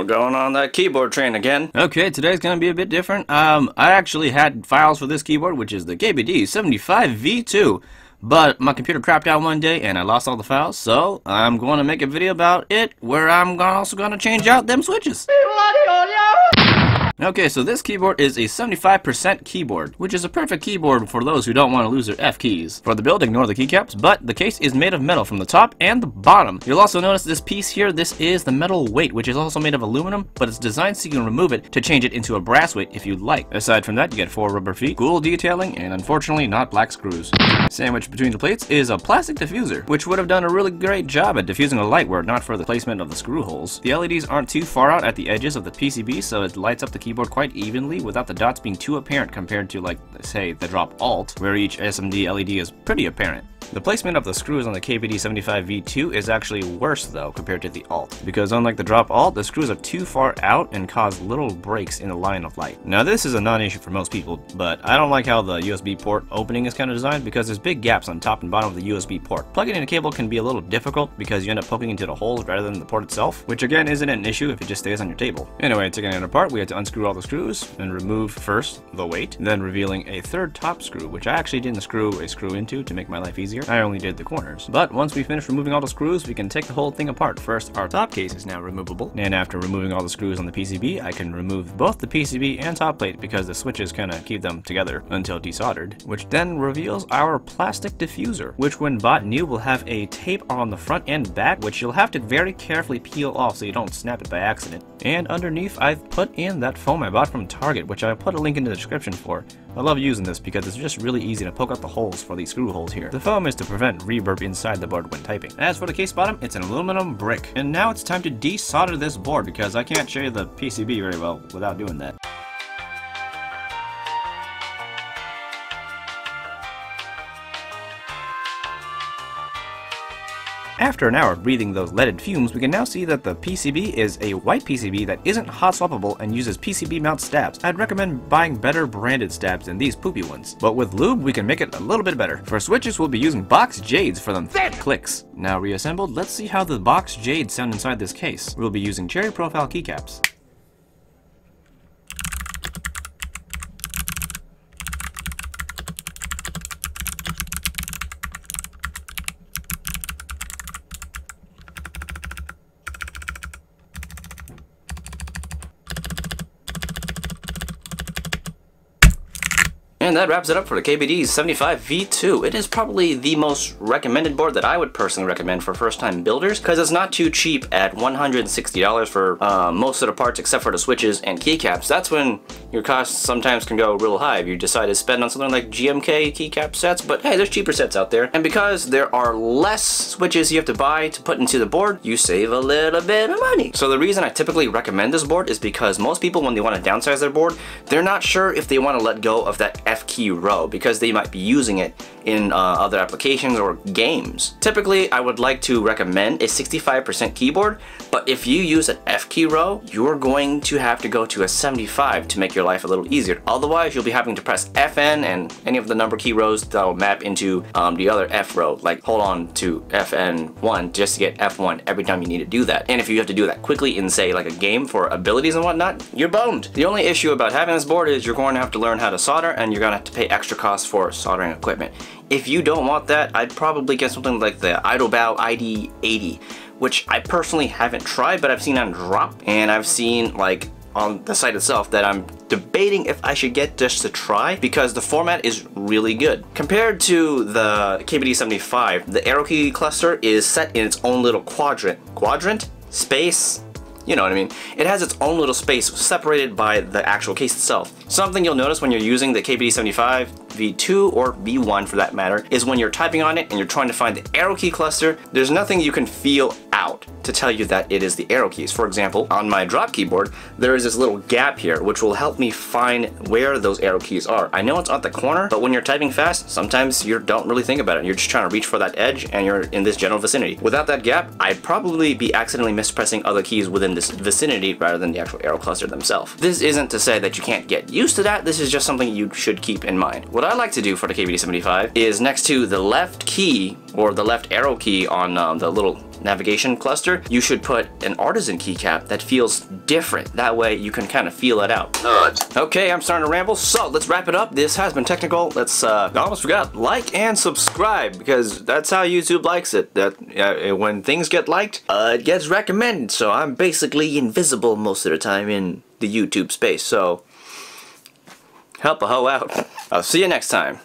We're going on that keyboard train again. Okay, today's gonna be a bit different. I actually had files for this keyboard, which is the KBD75 V2, but my computer crapped out one day and I lost all the files, so I'm going to make a video about it where I'm also gonna change out them switches. Okay, so this keyboard is a 75% keyboard, which is a perfect keyboard for those who don't want to lose their F keys. For the build, ignore the keycaps, but the case is made of metal from the top and the bottom. You'll also notice this piece here, this is the metal weight, which is also made of aluminum, but it's designed so you can remove it to change it into a brass weight if you'd like. Aside from that, you get 4 rubber feet, cool detailing, and unfortunately not black screws. Sandwiched between the plates is a plastic diffuser, which would have done a really great job at diffusing a light were it not for the placement of the screw holes. The LEDs aren't too far out at the edges of the PCB, so it lights up the keyboard quite evenly without the dots being too apparent compared to, like, say, the drop alt, where each SMD LED is pretty apparent. The placement of the screws on the KBD75 V2 is actually worse though compared to the alt, because unlike the drop alt, the screws are too far out and cause little breaks in the line of light. Now this is a non-issue for most people, but I don't like how the USB port opening is kind of designed because there's big gaps on top and bottom of the USB port. Plugging in a cable can be a little difficult because you end up poking into the holes rather than the port itself, which again isn't an issue if it just stays on your table. Anyway, taking it apart, we had to unscrew all the screws and remove first the weight, then revealing a third top screw, which I actually didn't screw a screw into to make my life easier. I only did the corners. But once we finish removing all the screws, we can take the whole thing apart. First, our top case is now removable, and after removing all the screws on the PCB, I can remove both the PCB and top plate because the switches kind of keep them together until desoldered, which then reveals our plastic diffuser, which when bought new will have a tape on the front and back, which you'll have to very carefully peel off so you don't snap it by accident. And underneath, I've put in that foam I bought from Target, which I put a link in the description for. I love using this because it's just really easy to poke out the holes for these screw holes here. The foam is to prevent reverb inside the board when typing. As for the case bottom, it's an aluminum brick. And now it's time to desolder this board because I can't show you the PCB very well without doing that. After an hour of breathing those leaded fumes, we can now see that the PCB is a white PCB that isn't hot swappable and uses PCB mount stabs. I'd recommend buying better branded stabs than these poopy ones, but with lube we can make it a little bit better. For switches, we'll be using box jades for them thick clicks. Now reassembled, let's see how the box jades sound inside this case. We'll be using cherry profile keycaps. And that wraps it up for the KBD75 V2. It is probably the most recommended board that I would personally recommend for first-time builders because it's not too cheap at $160 for most of the parts except for the switches and keycaps. That's when your costs sometimes can go real high if you decide to spend on something like GMK keycap sets, but hey, there's cheaper sets out there. And because there are less switches you have to buy to put into the board, you save a little bit of money. So the reason I typically recommend this board is because most people, when they want to downsize their board, they're not sure if they want to let go of that F key row because they might be using it in other applications or games. Typically, I would like to recommend a 65% keyboard, but if you use an F key row, you're going to have to go to a 75 to make your life a little easier. Otherwise, you'll be having to press FN and any of the number key rows that will map into the other F row, like hold on to FN1 just to get F1 every time you need to do that. And if you have to do that quickly in, say, like a game for abilities and whatnot, you're boned. The only issue about having this board is you're going to have to learn how to solder and you're going to have to pay extra costs for soldering equipment. If you don't want that, I'd probably get something like the IDOBAO ID80, which I personally haven't tried, but I've seen on drop, and I've seen like on the site itself that I'm debating if I should get just to try because the format is really good. Compared to the KBD75, the arrow key cluster is set in its own little quadrant, space, you know what I mean. It has its own little space separated by the actual case itself. Something you'll notice when you're using the KBD75 V2 or V1 for that matter is when you're typing on it and you're trying to find the arrow key cluster, there's nothing you can feel out to tell you that it is the arrow keys. For example, on my drop keyboard, there is this little gap here which will help me find where those arrow keys are. I know it's at the corner, but when you're typing fast, sometimes you don't really think about it. You're just trying to reach for that edge and you're in this general vicinity. Without that gap, I'd probably be accidentally mispressing other keys within this vicinity rather than the actual arrow cluster themselves. This isn't to say that you can't get used to that, this is just something you should keep in mind. What I like to do for the KBD75 is next to the left key or the left arrow key on the little navigation cluster, you should put an artisan keycap that feels different. That way you can kind of feel it out. Okay, I'm starting to ramble, so let's wrap it up. This has been technical. Let's, I almost forgot, like and subscribe, because that's how YouTube likes it. That when things get liked, it gets recommended, so I'm basically invisible most of the time in the YouTube space, so help a hoe out. I'll see you next time.